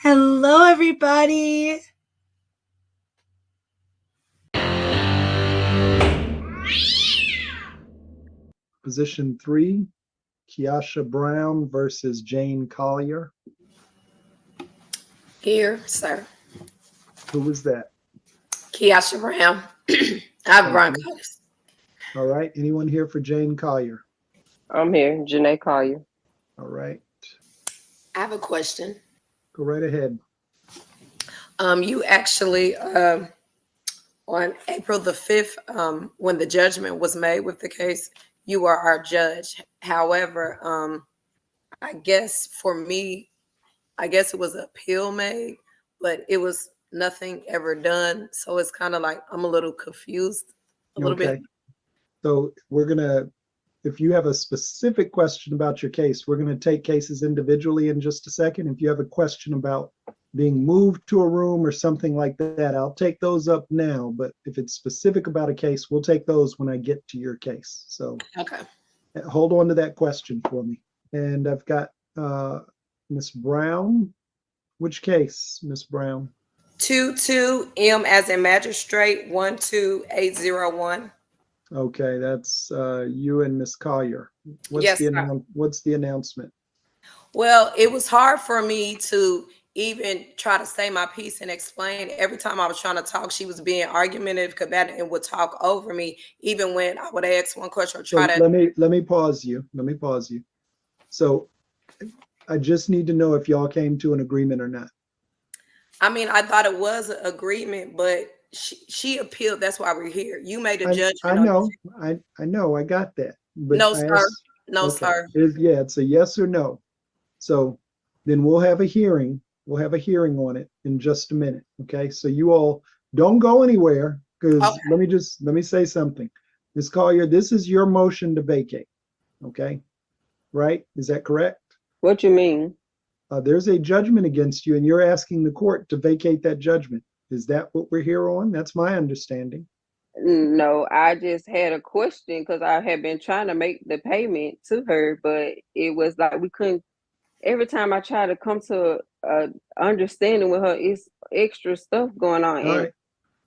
Hello, everybody. Position 3, Kiasha Brown versus Jane Collier. Here, sir. Who was that? Kiasha Brown. I have bronchitis. All right. Anyone here for Jane Collier? I'm here, Janae Collier. All right. I have a question. Go right ahead. You actually, on April the 5th, when the judgment was made with the case, you were our judge. However, I guess for me, I guess it was an appeal made, but it was nothing ever done. So it's kind of like I'm a little confused a little bit. So we're going to, if you have a specific question about your case, we're going to take cases individually in just a second. If you have a question about being moved to a room or something like that, I'll take those up now. But if it's specific about a case, we'll take those when I get to your case. So Okay. Hold on to that question for me. And I've got Miss Brown. Which case, Miss Brown? 22M as in magistrate 12801. Okay, that's you and Miss Collier. Yes, what's the announcement? Well, it was hard for me to even try to say my piece and explain. Every time I was trying to talk, she was being argumentative, combative, and would talk over me, even when I would ask one question or try to. Let me pause you. So I just need to know if y'all came to an agreement or not. I mean, I thought it was an agreement, but she appealed. That's why we're here. You made a judgment. I know. I know. I got that. But no, sir. No, okay. sir. It's a yes or no. So then we'll have a hearing. We'll have a hearing on it in just a minute. Okay. So you all don't go anywhere, because let me say something. Ms. Collier, this is your motion to vacate. Okay. Right? Is that correct? What you mean? There's a judgment against you, and you're asking the court to vacate that judgment. Is that what we're here on? That's my understanding. No, I just had a question because I had been trying to make the payment to her, but it was like we couldn't. Every time I try to come to understanding with her, it's extra stuff going on. All right.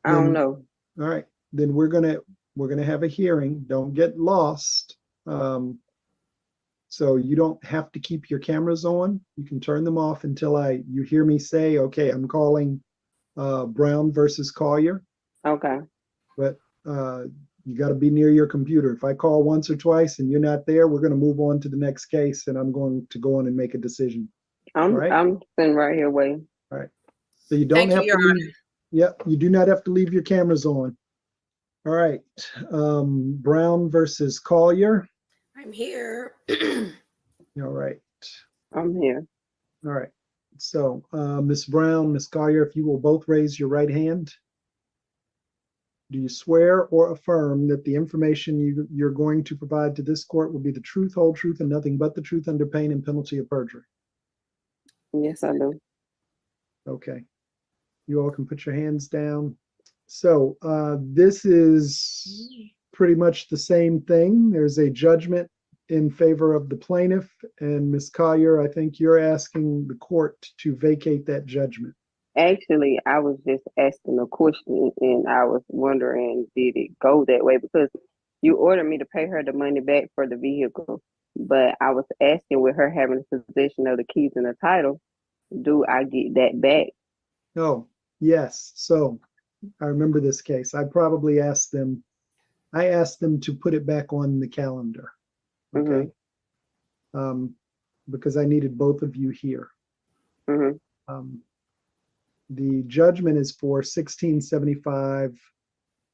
I don't know. All right. Then we're gonna have a hearing. Don't get lost. So you don't have to keep your cameras on. You can turn them off until you hear me say, okay, I'm calling Brown versus Collier. Okay. But you got to be near your computer. If I call once or twice and you're not there, we're going to move on to the next case, and I'm going to go on and make a decision. I'm sitting right here waiting. All right. So you don't have to leave. Yep, you do not have to leave your cameras on. All right. Brown versus Collier. I'm here. All right. I'm here. All right. So Ms. Brown, Ms. Collier, if you will both raise your right hand. Do you swear or affirm that the information you're going to provide to this court will be the truth, whole truth, and nothing but the truth under pain and penalty of perjury? Yes, I do. Okay. You all can put your hands down. So this is pretty much the same thing. There's a judgment in favor of the plaintiff, and Ms. Collier, I think you're asking the court to vacate that judgment. Actually, I was just asking a question, and I was wondering, did it go that way? Because you ordered me to pay her the money back for the vehicle, but I was asking, with her having possession of the keys and the title, do I get that back? Oh, yes. So I remember this case. I asked them to put it back on the calendar. Okay. Mm-hmm. Because I needed both of you here. Mm-hmm. The judgment is for $1,675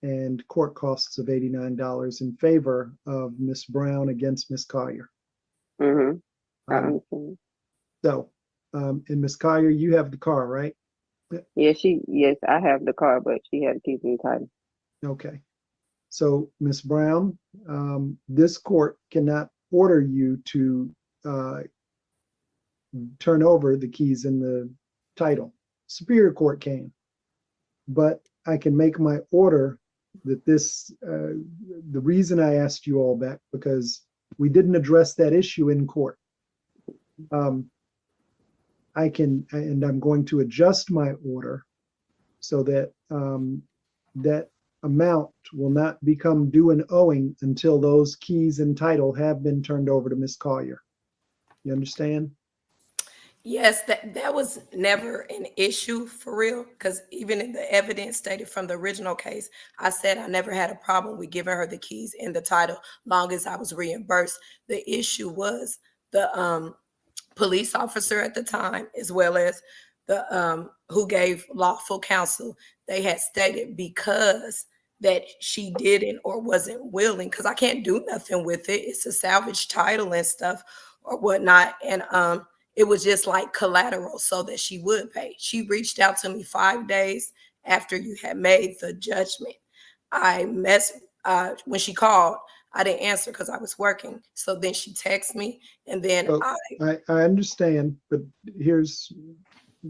and court costs of $89 in favor of Miss Brown against Miss Collier. Mm-hmm. I understand. So, and Miss Collier, you have the car, right? Yes, I have the car, but she had to keep me tight. Okay. So, Miss Brown, this court cannot order you to turn over the keys and the title. Superior Court can, but I can make my order that the reason I asked you all back, because we didn't address that issue in court. I can, and I'm going to adjust my order so that that amount will not become due and owing until those keys and title have been turned over to Ms. Collier. You understand? Yes, that was never an issue for real, because even in the evidence stated from the original case, I said I never had a problem with giving her the keys and the title, long as I was reimbursed. The issue was the police officer at the time, as well as the who gave lawful counsel. They had stated because that she didn't or wasn't willing, because I can't do nothing with it. It's a salvage title and stuff or whatnot, and it was just like collateral so that she would pay. She reached out to me 5 days after you had made the judgment. I messed when she called. I didn't answer because I was working. So then she texted me, and then So I understand, but here's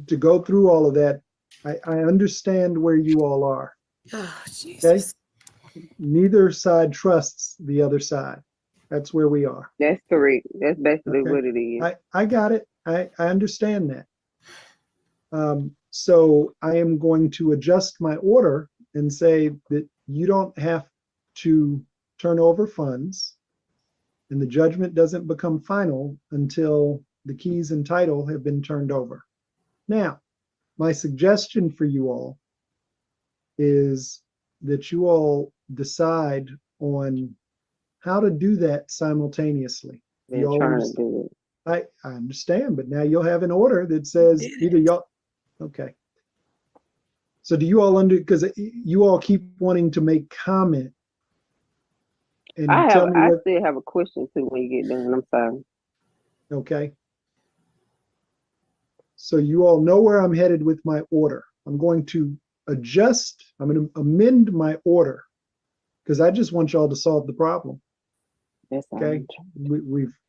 to go through all of that. I understand where you all are. oh, Jesus. Okay? Neither side trusts the other side. That's where we are. That's correct. That's basically Okay. what it is. I got it. I understand that. So I am going to adjust my order and say that you don't have to turn over funds, and the judgment doesn't become final until the keys and title have been turned over. Now, my suggestion for you all is that you all decide on how to do that simultaneously. They're trying to do it. I understand, but now you'll have an order that says either y'all, okay. So do you all because you all keep wanting to make comment and I what, still have a question too when you get done. I'm sorry. okay. So you all know where I'm headed with my order. I'm going to adjust, I'm going to amend my order because I just want y'all to solve the problem. That's okay.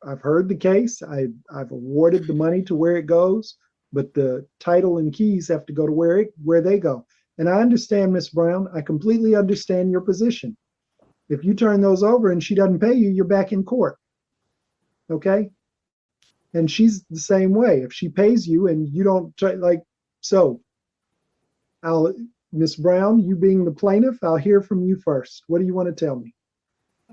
I've heard the case. I've awarded the money to where it goes, but the title and keys have to go to where they go. And I understand, Miss Brown. I completely understand your position. If you turn those over and she doesn't pay you, you're back in court. Okay. And she's the same way. If she pays you and you don't so Miss Brown, you being the plaintiff, I'll hear from you first. What do you want to tell me?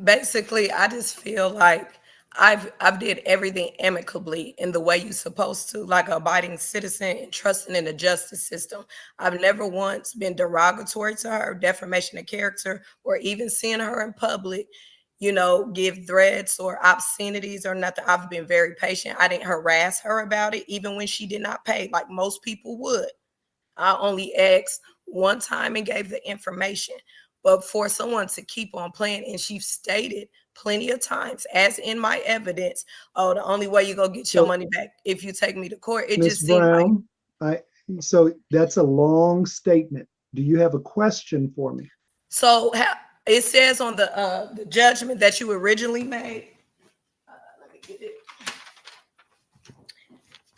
Basically, I just feel like I've did everything amicably in the way you're supposed to, like an abiding citizen and trusting in the justice system. I've never once been derogatory to her, defamation of character, or even seeing her in public, give threats or obscenities or nothing. I've been very patient. I didn't harass her about it, even when she did not pay, like most people would. I only asked one time and gave the information. But for someone to keep on playing, and she's stated plenty of times, as in my evidence, oh, the only way you're gonna get your money back if you take me to court. It Ms. just seemed Brown, like so that's a long statement. Do you have a question for me? so. It says on the judgment that you originally made. Let me get it.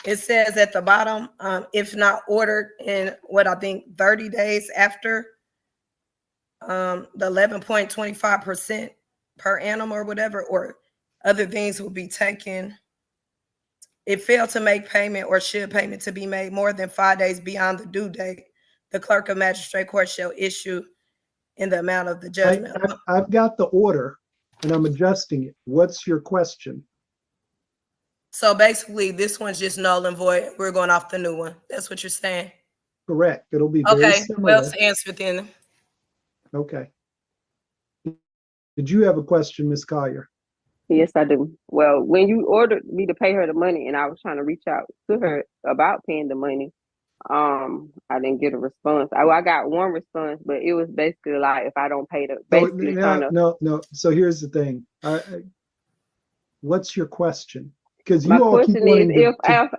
It says at the bottom, if not ordered in what I think 30 days after the 11.25% per annum or whatever, or other things will be taken. It failed to make payment or should payment to be made more than 5 days beyond the due date, the clerk of magistrate court shall issue in the amount of the judgment. I've got the order and I'm adjusting it. What's your question? So basically, this one's just null and void. We're going off the new one. That's what you're saying? Correct. It'll be very similar. Well, to answer then. Okay. Did you have a question, Ms. Collier? Yes, I do. Well, when you ordered me to pay her the money and I was trying to reach out to her about paying the money, I didn't get a response. I got one response, but it was basically like, if I don't pay the, basically no. So here's the thing. What's your question? Because my you all keep question wanting is to,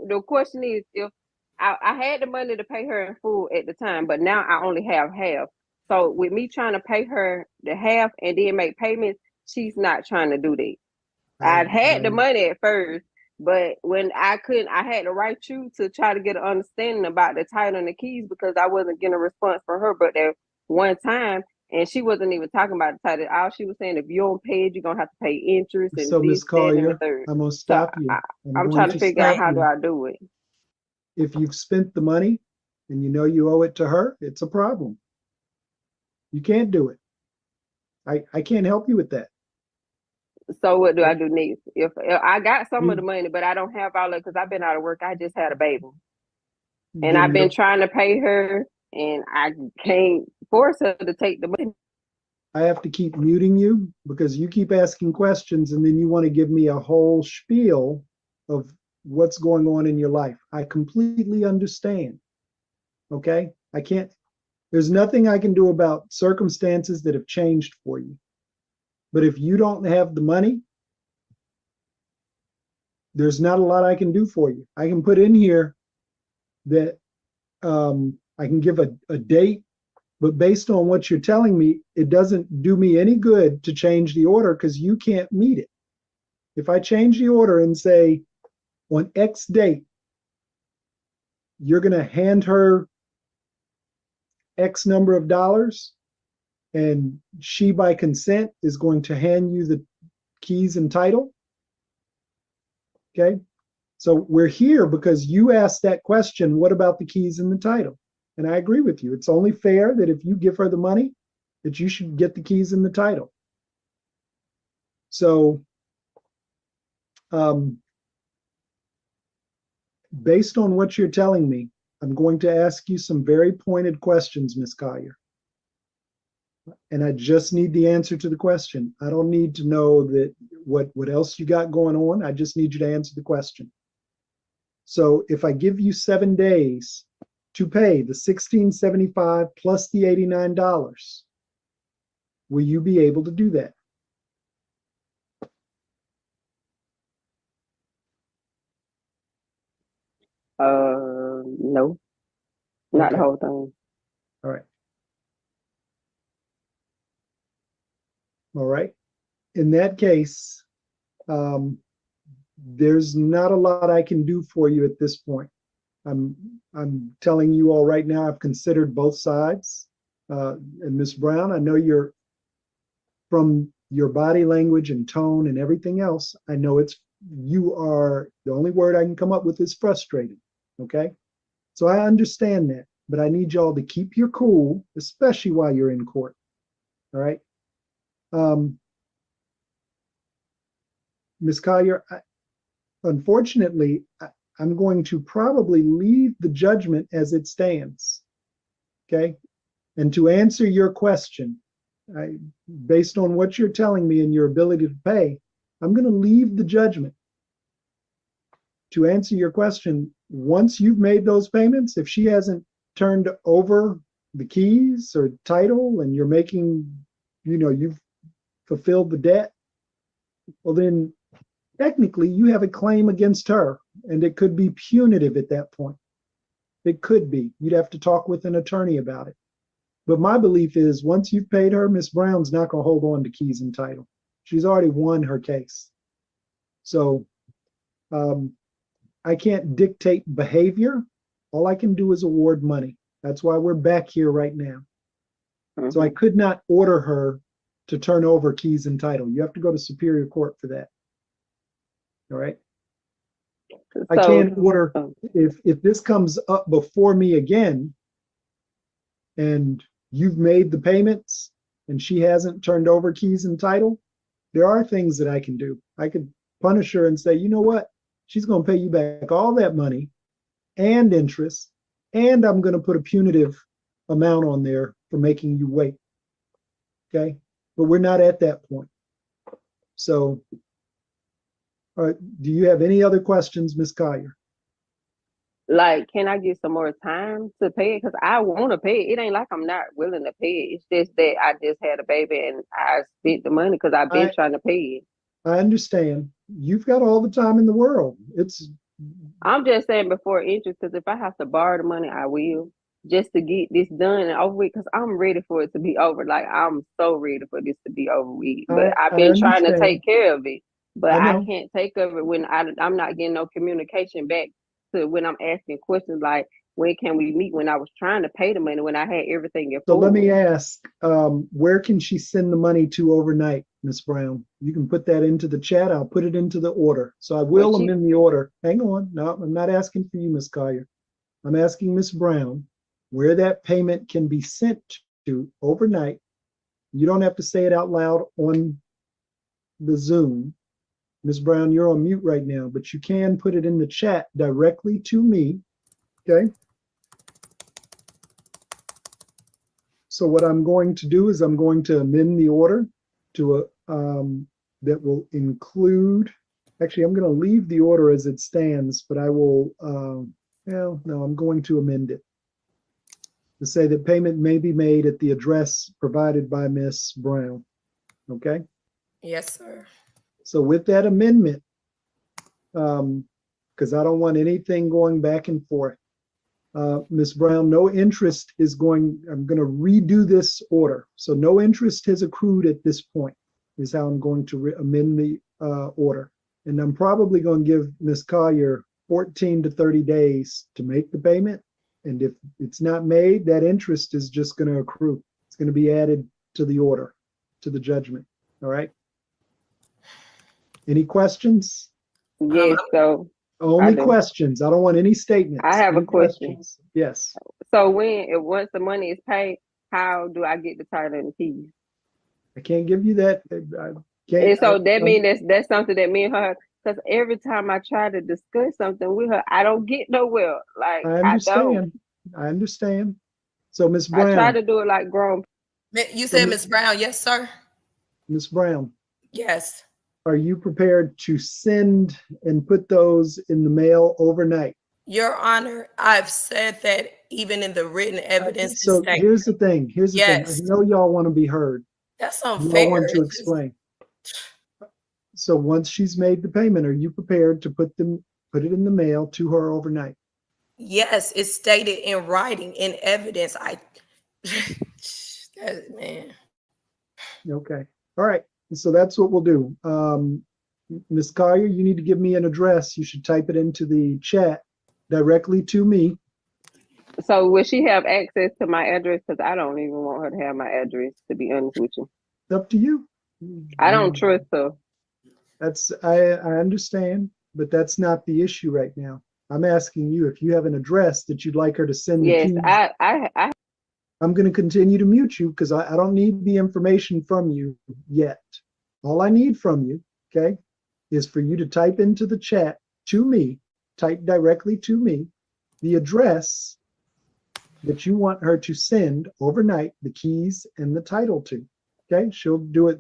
the question is if I had the money to pay her in full at the time, but now I only have half. So with me trying to pay her the half and then make payments, she's not trying to do that. I'd had the money at first, but when I couldn't, I had to write you to try to get an understanding about the title and the keys because I wasn't getting a response from her. But that one time, and she wasn't even talking about the title. All she was saying, if you don't pay it, you're gonna have to pay interest and so this, Ms. that, and the Collier, third. I'm gonna stop you. I'm trying to figure out how do I do it. if you've spent the money and you know you owe it to her, it's a problem. You can't do it. I can't help you with that. So what do I do next? If I got some of You- the money, but I don't have all of it because I've been out of work. I just had a baby. And then I've been trying to pay her, and I can't force her to take the money. I have to keep muting you because you keep asking questions and then you want to give me a whole spiel of what's going on in your life. I completely understand. Okay? I can't, there's nothing I can do about circumstances that have changed for you. But if you don't have the money, there's not a lot I can do for you. I can put in here that I can give a date, but based on what you're telling me, it doesn't do me any good to change the order because you can't meet it. If I change the order and say on X date, you're going to hand her X number of dollars, and she, by consent, is going to hand you the keys and title. Okay. So we're here because you asked that question, what about the keys and the title? And I agree with you. It's only fair that if you give her the money, that you should get the keys and the title. So based on what you're telling me, I'm going to ask you some very pointed questions, Ms. Collier. And I just need the answer to the question. I don't need to know that what else you got going on. I just need you to answer the question. So if I give you 7 days to pay the $1,675 plus the $89, will you be able to do that? No, not the Okay. whole thing. All right. All right. In that case, there's not a lot I can do for you at this point. I'm telling you all right now, I've considered both sides. And Ms. Brown, I know you're, from your body language and tone and everything else, I know you are, the only word I can come up with is frustrated. Okay. So I understand that, but I need y'all to keep your cool, especially while you're in court. All right. Ms. Collier, unfortunately, I'm going to probably leave the judgment as it stands. Okay. And to answer your question, based on what you're telling me and your ability to pay, I'm going to leave the judgment. To answer your question, once you've made those payments, if she hasn't turned over the keys or title and you're making, you've fulfilled the debt, well, then technically you have a claim against her, and it could be punitive at that point. It could be. You'd have to talk with an attorney about it. But my belief is once you've paid her, Miss Brown's not going to hold on to keys and title. She's already won her case. So I can't dictate behavior. All I can do is award money. That's why we're back here right now. Mm-hmm. So I could not order her to turn over keys and title. You have to go to Superior Court for that. All right. So, I can't order, if this comes up before me again and you've made the payments and she hasn't turned over keys and title, there are things that I can do. I could punish her and say, you know what? She's going to pay you back all that money and interest, and I'm going to put a punitive amount on there for making you wait. Okay. But we're not at that point. So, all right, do you have any other questions, Ms. Collier? Like, can I get some more time to pay it? Because I want to pay it. It ain't like I'm not willing to pay it. It's just that I just had a baby and I spent the money because I've been trying to pay it. I understand. You've got all the time in the world. I'm just saying before interest, because if I have to borrow the money, I will, just to get this done and over with, because I'm ready for it to be over. Like, I'm so ready for this to be over with. But I've been trying to take care of it. But I can't take care of it when I'm not getting no communication back to when I'm asking questions like, when can we meet? When I was trying to pay the money, when I had everything in full. So let me ask, where can she send the money to overnight, Ms. Brown? You can put that into the chat. I'll put it into the order. So I will amend the order. Hang on. No, I'm not asking for you, Ms. Collier. I'm asking Ms. Brown where that payment can be sent to overnight. You don't have to say it out loud on the Zoom. Ms. Brown, you're on mute right now, but you can put it in the chat directly to me, okay? So what I'm going to do is I'm going to amend the order to that will include, actually, I'm going to leave the order as it stands, but I will, well, no, I'm going to amend it to say that payment may be made at the address provided by Ms. Brown, okay? Yes, sir. So with that amendment, because I don't want anything going back and forth, Ms. Brown, no interest is going, I'm going to redo this order. So no interest has accrued at this point is how I'm going to amend the order. And I'm probably going to give Ms. Collier 14 to 30 days to make the payment. And if it's not made, that interest is just going to accrue. It's going to be added to the order, to the judgment. All right. Any questions? Yes, so Only do. questions. I don't want any statements. I have a Any question. questions? Yes. So once the money is paid, how do I get the title and the keys? I can't give you that. I can't. And so that means that's something that me and her, because every time I try to discuss something with her, I don't get nowhere. Like I understand. I understand. So Ms. I try Brown, to do it like grown. You said Ms. Brown, yes, sir? Ms. Brown, Yes. are you prepared to send and put those in the mail overnight? Your Honor, I've said that even in the written evidence. So here's the thing. Here's the thing. I Yes. know y'all want to be heard. That's You all unfair. want to explain. So once she's made the payment, are you prepared to put it in the mail to her overnight? Yes, it's stated in writing, in evidence. Man. Okay. All right. So that's what we'll do. Ms. Collier, you need to give me an address. You should type it into the chat directly to me. So will she have access to my address? Because I don't even want her to have my address, to be honest with you. It's up to you. I don't trust her. I understand, but that's not the issue right now. I'm asking you if you have an address that you'd like her to send the Yes, keys. I'm going to continue to mute you because I don't need the information from you yet. All I need from you, okay, is for you to type into the chat to me, type directly to me, the address that you want her to send overnight the keys and the title to. Okay, she'll do it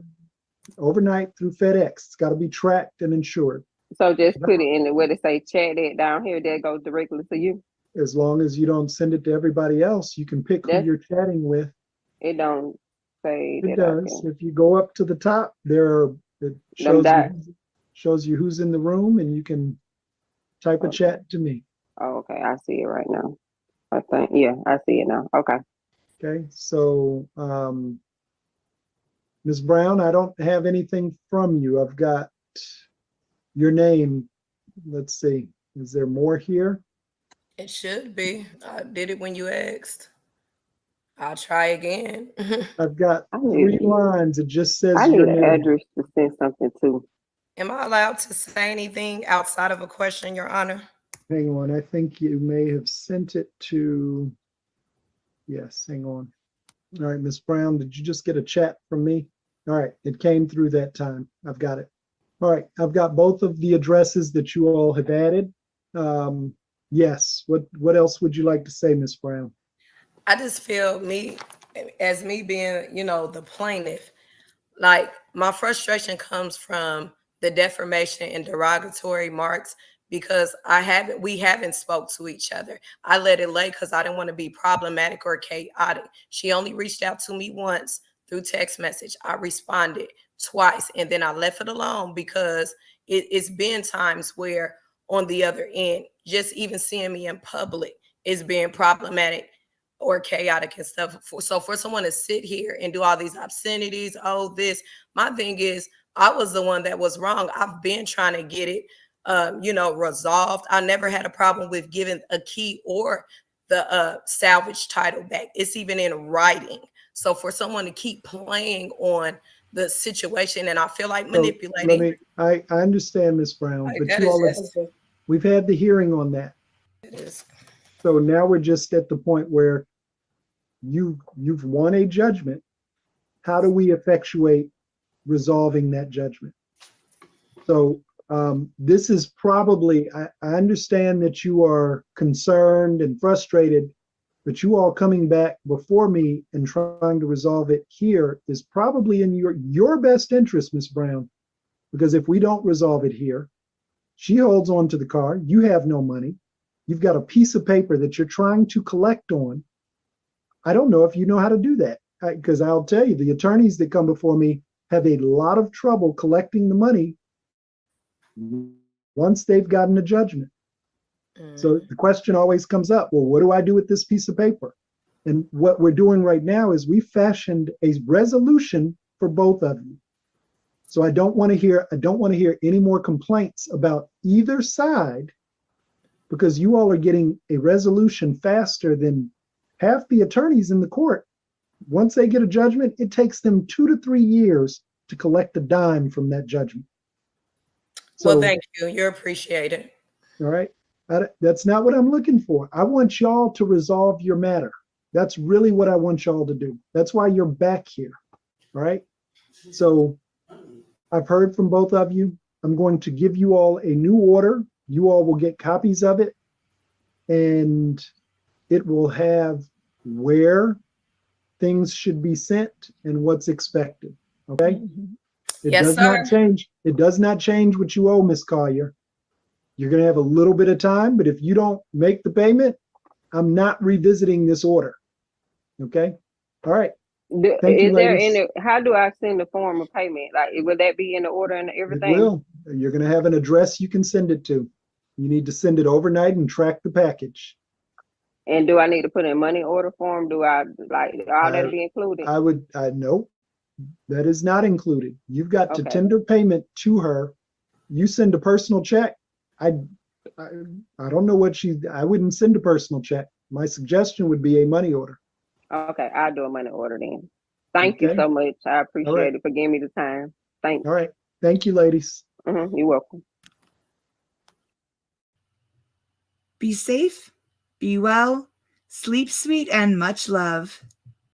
overnight through FedEx. It's got to be tracked and insured. So just put it in the where they say chat it down here, that goes directly to you. As long as you don't send it to everybody else, you can pick who you're chatting with. It don't say It that. does. If you go up to the top, it shows you who's in the room, and you can type a chat to me. Oh, okay. I see it right now. I think, yeah, I see it now. Okay. Okay. So, Ms. Brown, I don't have anything from you. I've got your name. Let's see. Is there more here? It should be. I did it when you asked. I'll try again. I've got 3 lines. It just says I your need an name. address to send something to. Am I allowed to say anything outside of a question, Your Honor? Hang on. I think you may have sent it to, yes, hang on. All right, Ms. Brown, did you just get a chat from me? All right, it came through that time. I've got it. All right, I've got both of the addresses that you all have added. Yes, what else would you like to say, Ms. Brown? I just feel me being, the plaintiff, like my frustration comes from the defamation and derogatory marks because we haven't spoke to each other. I let it lay because I didn't want to be problematic or chaotic. She only reached out to me once through text message. I responded twice and then I left it alone because it's been times where on the other end, just even seeing me in public is being problematic or chaotic and stuff. So for someone to sit here and do all these obscenities, my thing is, I was the one that was wrong. I've been trying to get it, resolved. I never had a problem with giving a key or the salvage title back. It's even in writing. So for someone to keep playing on the situation, and I feel like manipulating. I understand, Ms. Brown, but we've had the hearing on that. It is. So now we're just at the point where you've won a judgment. How do we effectuate resolving that judgment? So this is probably, I understand that you are concerned and frustrated, but you all coming back before me and trying to resolve it here is probably in your best interest, Ms. Brown, because if we don't resolve it here, she holds on to the car, you have no money, you've got a piece of paper that you're trying to collect on. I don't know if you know how to do that, because I'll tell you, the attorneys that come before me have a lot of trouble collecting the money once they've gotten a judgment. So the question always comes up, well, what do I do with this piece of paper? And what we're doing right now is we fashioned a resolution for both of you. So I don't want to hear any more complaints about either side, because you all are getting a resolution faster than half the attorneys in the court. Once they get a judgment, it takes them 2 to 3 years to collect a dime from that judgment. So, well, thank you. You're appreciated. all right. That's not what I'm looking for. I want y'all to resolve your matter. That's really what I want y'all to do. That's why you're back here. All right. So I've heard from both of you. I'm going to give you all a new order. You all will get copies of it, and it will have where things should be sent and what's expected. Okay. It Yes, does sir. not change. It does not change what you owe, Miss Collier. You're going to have a little bit of time, but if you don't make the payment, I'm not revisiting this order. Okay. All right. Thank you, Is there ladies. any, how do I send the form of payment? Like, would that be in the order and It everything? will. You're going to have an address you can send it to. You need to send it overnight and track the package. And do I need to put in money order form? Do I, like, all that be included? No, that is not included. You've got to Okay. tender payment to her. You send a personal check. I don't know what I wouldn't send a personal check. My suggestion would be a money order. Okay, I'll do a money order then. Thank you Okay. so much. I appreciate right. it for giving me the time. Thanks. All right. Thank you, ladies. You're welcome. Be safe, be well, sleep sweet, and much love.